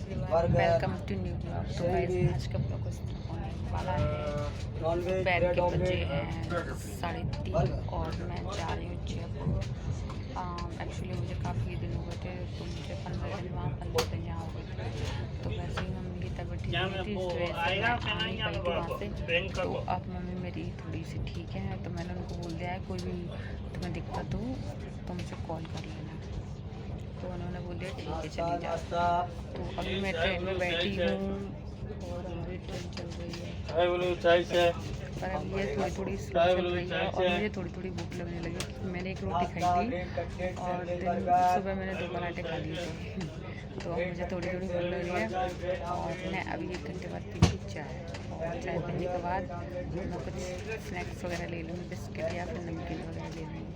Everyone, welcome to new blog. तो guys आज का ब्लॉग होने वाला है। दोपहर के बजे हैं 3:30 और मैं जा रही हूँ जयपुर। एक्चुअली मुझे काफ़ी दिन हो गए थे, तो मुझे 15 दिन वहाँ 15 दिन यहाँ हो गए थे। तो वैसे ही मम्मी की तबीयत ठीक नहीं थी, इस वजह से मैं आ नहीं पाई थी वहाँ से। तो अब मम्मी मेरी थोड़ी सी ठीक है, तो मैंने उनको बोल दिया है कोई भी तुम्हें दिक्कत हो तो मुझे कॉल कर लेना। तो उन्होंने बोल दिया ठीक है चली जा। तो अभी मैं ट्रेन में बैठी हूँ और हमारी ट्रेन चल रही है, पर अब ये थोड़ी स्लो चल रही है और मुझे थोड़ी भूख लगने लगी। मैंने एक रोटी खाई थी और सुबह मैंने 2 पराठे खा लिए थे। तो अब मुझे थोड़ी भूख लग रही है और मैं अभी 1 घंटे बाद पीऊँगी चाय। और चाय पीने के बाद मैं कुछ स्नैक्स वगैरह ले लूँगी, बिस्किट या फिर नमकीन वगैरह ले लूँगी,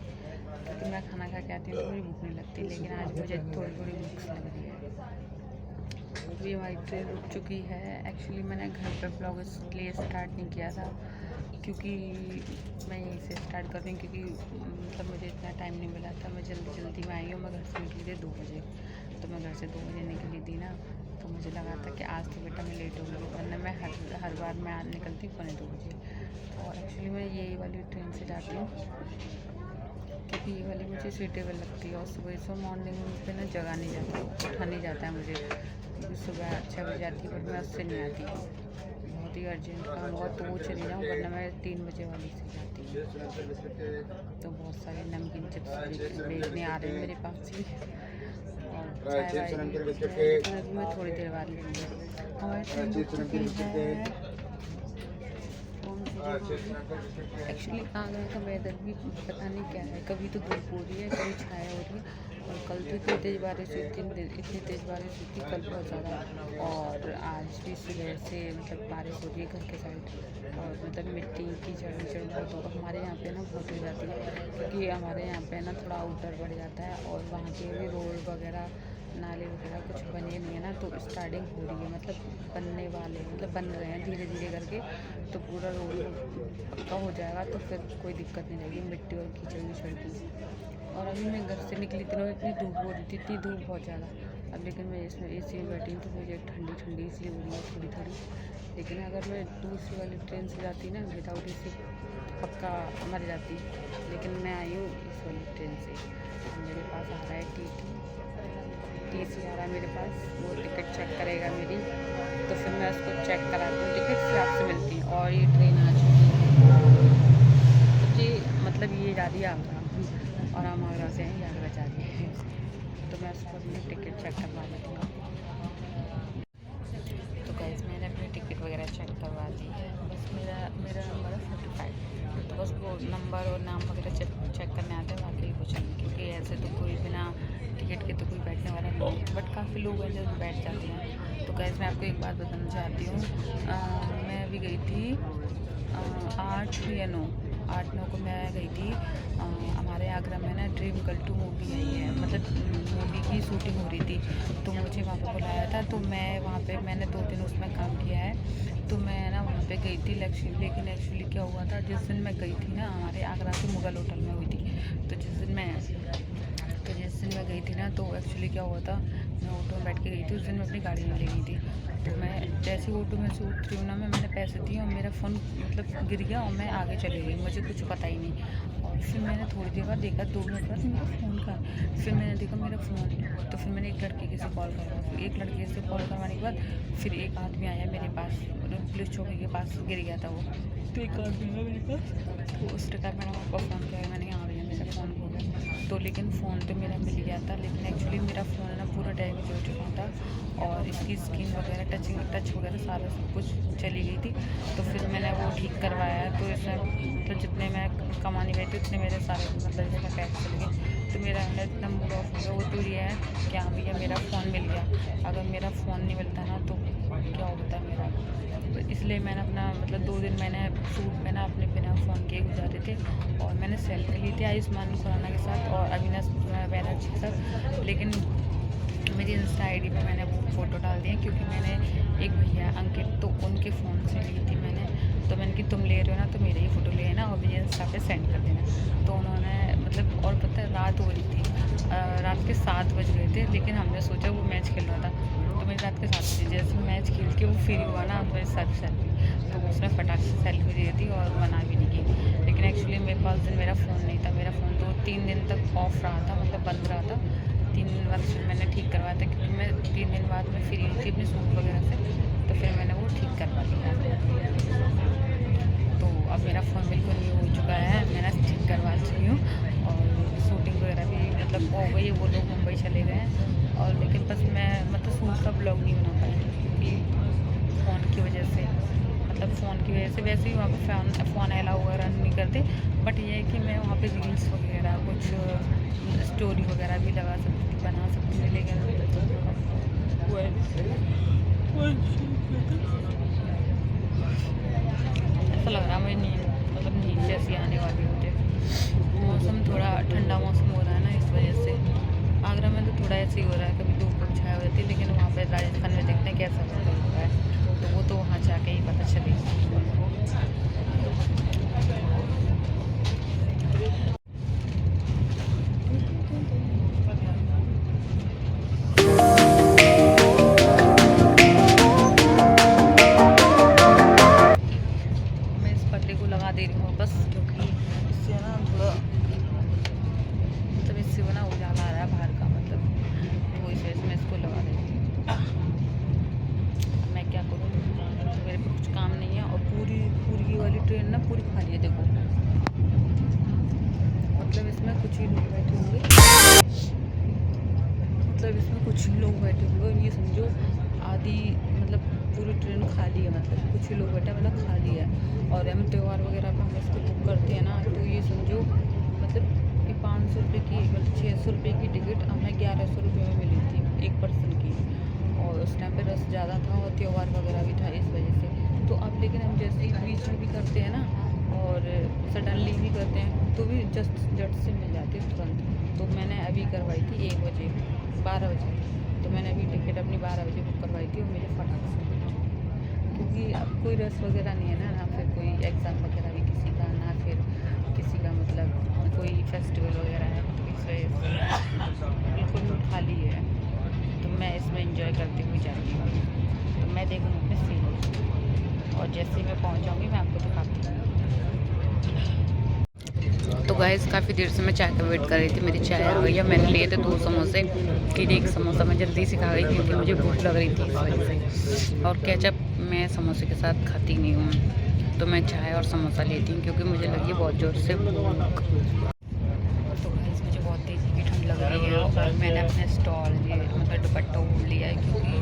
क्योंकि मैं खाना खा के आती हूँ तो मुझे भूख नहीं लगती। लेकिन आज मुझे थोड़ी भूख लग रही है। अभी हमारी ट्रेन रुक चुकी है। एक्चुअली मैंने घर पर ब्लॉग इसलिए स्टार्ट नहीं किया था क्योंकि मैं यहीं से स्टार्ट कर रही हूँ, क्योंकि मतलब मुझे इतना टाइम नहीं मिला था। मैं जल्दी में आई हूँ। मैं घर से निकली थी 2 बजे, तो मैं घर से 2 बजे निकली थी ना, तो मुझे लगा था कि आज तो बेटा मैं लेट हो गई, वरना मैं हर बार मैं निकलती हूँ 2 बजे। और एक्चुअली मैं यही वाली ट्रेन से जाती हूँ क्योंकि ये वाली मुझे सूटेबल लगती है। और सुबह मॉर्निंग पे ना जगह नहीं जाता, उठा नहीं जाता है मुझे, क्योंकि सुबह 6 बजे आती है, बट मैं उससे नहीं आती। बहुत ही अर्जेंट काम हुआ तो वो चली जाऊँ, वरना मैं 3 बजे वाली से जाती हूँ। तो बहुत सारे नमकीन चिप्स भेजने आ रहे हैं मेरे पास ही, और चाय मैं थोड़ी देर बाद लूँगी। हमारी ट्रेन रुक चुकी है। एक्चुअली आगरा का वेदर भी पता नहीं क्या है, कभी तो धूप हो रही है, कभी छाया हो रही है। और कल तो इतनी तेज़ बारिश हुई थी, इतनी तेज़ बारिश हुई थी कल बहुत ज़्यादा। और आज भी सुबह से मतलब बारिश हो रही है घर के साइड, और मतलब मिट्टी कीचड़ बहुत हमारे यहाँ पे ना बहुत हो जाती है, क्योंकि हमारे यहाँ पे ना थोड़ा आउटर बढ़ जाता है और वहाँ के भी रोड वगैरह नाले वगैरह कुछ बने नहीं है ना, तो स्टार्टिंग हो रही है, मतलब बनने वाले, मतलब बन रहे हैं धीरे धीरे करके। तो पूरा रोड पक्का हो जाएगा तो फिर कोई दिक्कत नहीं रहेगी मिट्टी और कीचड़ की। और अभी मैं घर से निकली थी ना, इतनी धूप हो रही थी, इतनी धूप बहुत ज़्यादा। अब लेकिन मैं इसमें AC में बैठी हूँ तो मुझे ठंडी इसलिए हो रही है थोड़ी। लेकिन अगर मैं दूसरी वाली ट्रेन से जाती ना विदाउट AC पक्का मर जाती। लेकिन मैं आई हूँ इस वाली ट्रेन से। मेरे पास आ रहा है TC आ रहा है मेरे पास, वो टिकट चेक करेगा मेरी, तो फिर मैं उसको चेक कराती हूँ टिकट, फिर आपसे मिलती हूँ। और ये ट्रेन आ चुकी है, तो जी मतलब ये जा रही है आगरा, और हम आगरा से हैं, आगरा जा रही है। तो मैं उसको अपनी टिकट चेक करवा लेती हूँ। तो गाइस मैंने अपनी टिकट वगैरह चेक करवा दी है। बस मेरा नंबर है 45। तो बस वो नंबर और नाम वगैरह चेक करने आते हैं, बाकी कुछ नहीं, क्योंकि ऐसे तो कोई बिना टिकट के तो कोई बैठने वाला नहीं है, बट काफ़ी लोग हैं जो बैठ जाते हैं। तो गाइस मैं आपको एक बात बताना चाहती हूँ। मैं अभी गई थी 8 या 9 को मैं गई थी। हमारे आगरा में ना ड्रीम गर्ल 2 मूवी आई है, मतलब मूवी की शूटिंग हो रही थी, तो मुझे वहाँ पे बुलाया था। तो मैं वहाँ पे मैंने 2 दिन उसमें काम किया है, तो मैं ना वहाँ पे गई थी। लेकिन एक्चुअली क्या हुआ था, जिस दिन मैं गई थी ना, हमारे आगरा के मुगल होटल में हुई थी। तो जिस दिन मैं गई थी ना, तो एक्चुअली क्या हुआ था, मैं ऑटो में बैठ के गई थी। उस दिन मैं अपनी गाड़ी में ले गई थी। तो मैं जैसे ऑटो में से उतरी हूँ ना, मैंने पैसे दिए और मेरा फ़ोन मतलब गिर गया और मैं आगे चली गई, मुझे कुछ पता ही नहीं। और फिर मैंने थोड़ी देर बाद देखा, 2 मिनट बाद मेरा फ़ोन का, फिर मैंने देखा मेरा फ़ोन। तो फिर मैंने एक लड़के से कॉल करवाया। फिर एक लड़के से कॉल करवाने के बाद फिर एक आदमी आया मेरे पास, पुलिस चौकी के पास गिर गया था वो। तो एक आदमी आया मेरे पास, तो उस प्रकार मैंने वहाँ पर फ़ोन किया, मैंने कहा भैया मेरा फ़ोन हो गया। तो लेकिन फ़ोन तो मेरा मिल गया था, लेकिन एक्चुअली मेरा फ़ोन ना पूरा डैमेज हो चुका था और इसकी स्क्रीन वगैरह टच वगैरह सारा सब कुछ चली गई थी। तो फिर मैंने वो ठीक करवाया। तो इसमें मतलब जितने मैं कमाने गई थी उतने मेरे सारे मतलब जैसे पैसे चले गए। तो मेरा इतना मूड ऑफ हो गया। वो तो ये है कि हाँ भैया मेरा फ़ोन मिल गया, अगर मेरा फ़ोन नहीं मिलता ना तो क्या होता मेरा। तो इसलिए मैंने अपना मतलब 2 दिन मैंने अपने बिना फ़ोन के गुजारे थे। और मैंने सेल्फी ली थी आयुष्मान खुराना के साथ और अविनाश बैनर्जी के साथ। लेकिन मेरी इंस्टा ID पे मैंने वो फ़ोटो डाल दी है, क्योंकि मैंने एक भैया अंकित, तो उनके फ़ोन से ली थी मैंने। तो मैंने कि तुम ले रहे हो ना तो मेरे ही फ़ोटो ले ना और मुझे इंस्टा पे सेंड कर देना। तो उन्होंने मतलब, और पता है रात हो रही थी, रात के 7 बज गए थे, लेकिन हमने सोचा वो मैच खेल रहा था, तो मेरी रात के 7 कि वो फ्री हुआ ना मेरे साथ सेल्फी, तो उसने फटाक से सेल्फी दे दी और मना भी नहीं की। लेकिन एक्चुअली मेरे पास दिन मेरा फ़ोन नहीं था, मेरा फ़ोन 2-3 दिन तक ऑफ रहा था, मतलब बंद रहा था। 3 दिन बाद फिर मैंने ठीक करवाया था, क्योंकि मैं 3 दिन बाद मैं फ्री हुई थी अपने सूट वगैरह से, तो फिर मैंने वो ठीक करवा लिया। तो अब मेरा फ़ोन बिल्कुल न्यू हो चुका है, मैंने ठीक करवा चुकी हूँ और शूटिंग वगैरह भी मतलब हो गई है। वो लोग मुंबई चले गए हैं और लेकिन बस मैं मतलब शूट का ब्लॉग नहीं बना पाई, क्योंकि फ़ोन की वजह से, मतलब फ़ोन की वजह से वैसे ही वहाँ पे फ़ोन अलाउ वगैरह नहीं करते, बट ये है कि मैं वहाँ पे रील्स वगैरह कुछ स्टोरी वगैरह भी लगा सकती, बना सकती हूँ, लेकिन ऐसा लग रहा है मुझे नींद, मतलब नींद जैसी आने वाली मुझे। मौसम थोड़ा ठंडा मौसम हो रहा है ना, इस वजह से। आगरा में तो थोड़ा ऐसे ही हो रहा है, कभी धूप छाया हो जाती है, लेकिन वहाँ पे राजस्थान में देखते हैं कैसा हो रहा है, तो वो तो वहाँ जाके ही पता चलेगा। मैं इस पर्दे को लगा दे रही हूँ वापस, क्योंकि इससे ना थोड़ा मतलब इससे वो ना उजाला आ रहा है बाहर का, मतलब तो इस वजह से मैं इसको लगा दे रही हूँ। मैं क्या करूँ, मेरे को कुछ काम नहीं है और पूरी पूरी वाली ट्रेन ना पूरी खाली है, देखो मतलब इसमें कुछ ही लोग बैठे होंगे, मतलब इसमें कुछ ही लोग बैठे होंगे और ये समझो आधी मतलब पूरी ट्रेन खाली है, मतलब कुछ ही लोग बैठे हैं, मतलब खाली है। और हम त्यौहार वगैरह पे हम इसको बुक करते हैं ना, तो ये समझो मतलब कि 500 रुपये की मतलब 600 रुपये की टिकट हमें 1100 रुपये में मिली थी एक पर्सन की, और उस टाइम पे रश ज़्यादा था और त्यौहार वगैरह भी था इस वजह से। तो अब लेकिन हम जैसे ही बीच में भी करते हैं ना और सडनली भी करते हैं तो भी जस्ट झट से मिल जाती है तुरंत। तो मैंने अभी करवाई थी 1 बजे 12 बजे, तो मैंने अभी टिकट अपनी 12 बजे बुक करवाई थी और मुझे फटाक से मिल गई। क्योंकि अब कोई रश वगैरह नहीं है ना फिर कोई एग्ज़ाम वगैरह भी किसी का, ना फिर किसी का मतलब कोई फेस्टिवल वगैरह है, तो इस वजह से बिल्कुल खाली है। तो मैं इसमें एंजॉय करती हुई जाती हूँ, तो मैं देखूँगी अपने सीन और जैसे ही मैं पहुँच जाऊँगी मैं आपको दिखाती हूँ। तो गाइस काफ़ी देर से मैं चाय का वेट कर रही थी, मेरी चाय आ गई है। मैंने लिए थे 2 समोसे, फिर एक समोसा मैं जल्दी से खा गई क्योंकि मुझे भूख लग रही थी इस वजह से। और केचप मैं समोसे के साथ खाती नहीं हूँ, तो मैं चाय और समोसा लेती हूँ क्योंकि मुझे लगी बहुत ज़ोर से भूख। तो गाइस मुझे बहुत तेज़ी की ठंड लग रही है और मैंने अपने स्टॉल ये मतलब दुपट्टा ओढ़ लिया है, क्योंकि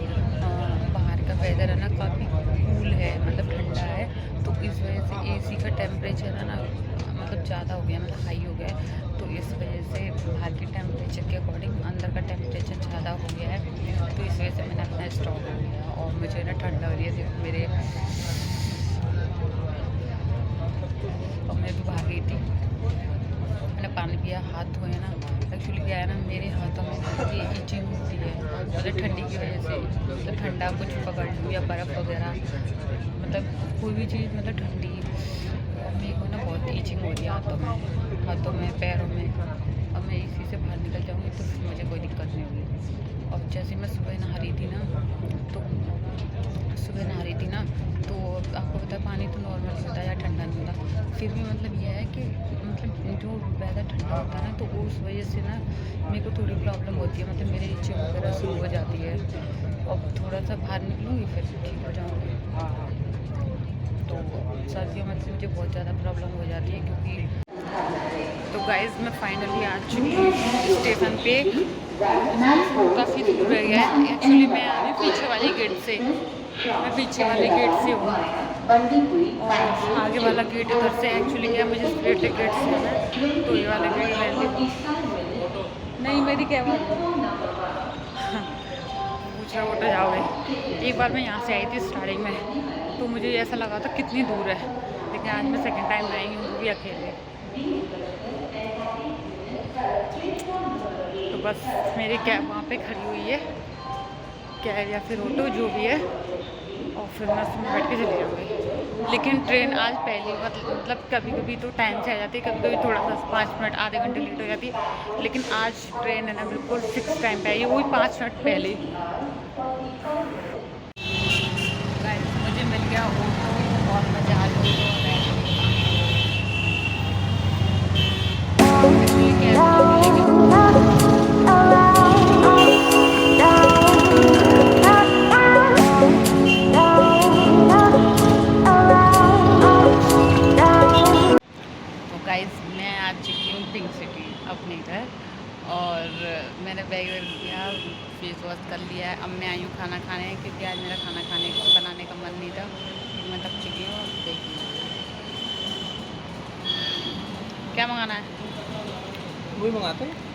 बाहर का वेदर है ना काफ़ी कूल है, मतलब ठंडा है, तो इस वजह से एसी का टेम्परेचर है ना मतलब ज़्यादा हो गया, मतलब हाई हो गया है, तो इस वजह से बाहर के टेम्परेचर के अकॉर्डिंग अंदर का टेम्परेचर ज़्यादा हो गया है, तो इस वजह से मैंने अपना स्टॉल ले लिया। और मुझे ना ठंड लग रही है, देखो मेरे और मैं भी बाहर गई थी, मैंने पानी पिया, हाथ धोए ना। एक्चुअली क्या है ना मेरे हाथों में ये इचिंग होती है, मतलब ठंडी की वजह से, मतलब ठंडा कुछ पकड़ लूँ या बर्फ़ वगैरह, मतलब कोई भी चीज़ मतलब ठंडी, मेरे को ना बहुत इचिंग हो रही है हाथों में पैरों में। अब मैं इसी से बाहर निकल जाऊँगी तो फिर मुझे कोई दिक्कत नहीं होगी। और जैसे मैं सुबह नहा रही थी ना, तो आपको पता है पानी तो नॉर्मल होता है या ठंडा नहीं होता, फिर भी मतलब यह है कि मतलब जो वेदर ठंडा होता है ना तो उस वजह से ना मेरे को थोड़ी प्रॉब्लम होती है, मतलब मेरे इचिंग वगैरह शुरू हो जाती है और थोड़ा सा बाहर निकलूँगी फिर ठीक हो जाऊँगी। तो सर्दियों में तो मुझे बहुत ज़्यादा प्रॉब्लम हो जाती है क्योंकि तो गाइस मैं फाइनली आ चुकी हूँ स्टेशन पे, काफ़ी दूर रह गया है। एक्चुअली मैं आ रही पीछे वाले गेट से, मैं पीछे वाले गेट से हूँ और आगे वाला गेट इधर से। एक्चुअली क्या मुझे स्ट्रेट गेट से आना है, तो ये वाला गेट ले ली। नहीं मेरी क्या बात पूछ रहा ऑटो जाओगे। एक बार मैं यहाँ से आई थी स्टार्टिंग में, तो मुझे ऐसा लगा था कितनी दूर है, लेकिन आज मैं सेकंड टाइम आई हूँ वो भी अकेले। तो बस मेरी कैब वहाँ पे खड़ी हुई है, कैब या फिर ऑटो जो भी है, और फिर मैं उसमें बैठ के चली जाऊँगी। लेकिन ट्रेन आज पहले मतलब कभी कभी तो टाइम से आ जाती है, कभी कभी थोड़ा सा 5 मिनट आधे घंटे लेट हो जाती है, लेकिन आज ट्रेन है ना बिल्कुल फिक्स टाइम पे आई है, वही 5 मिनट पहले। आ चुकी हूँ पिंक सिटी अपने घर। और मैंने बैग वैग लिया, फेस वॉश कर लिया है। अब मैं आई हूँ खाना खाने, क्योंकि आज मेरा खाना बनाने का मन नहीं था, क्योंकि मैं थक चुकी हूँ। देखिए क्या मंगाना है? वही मंगाते हैं।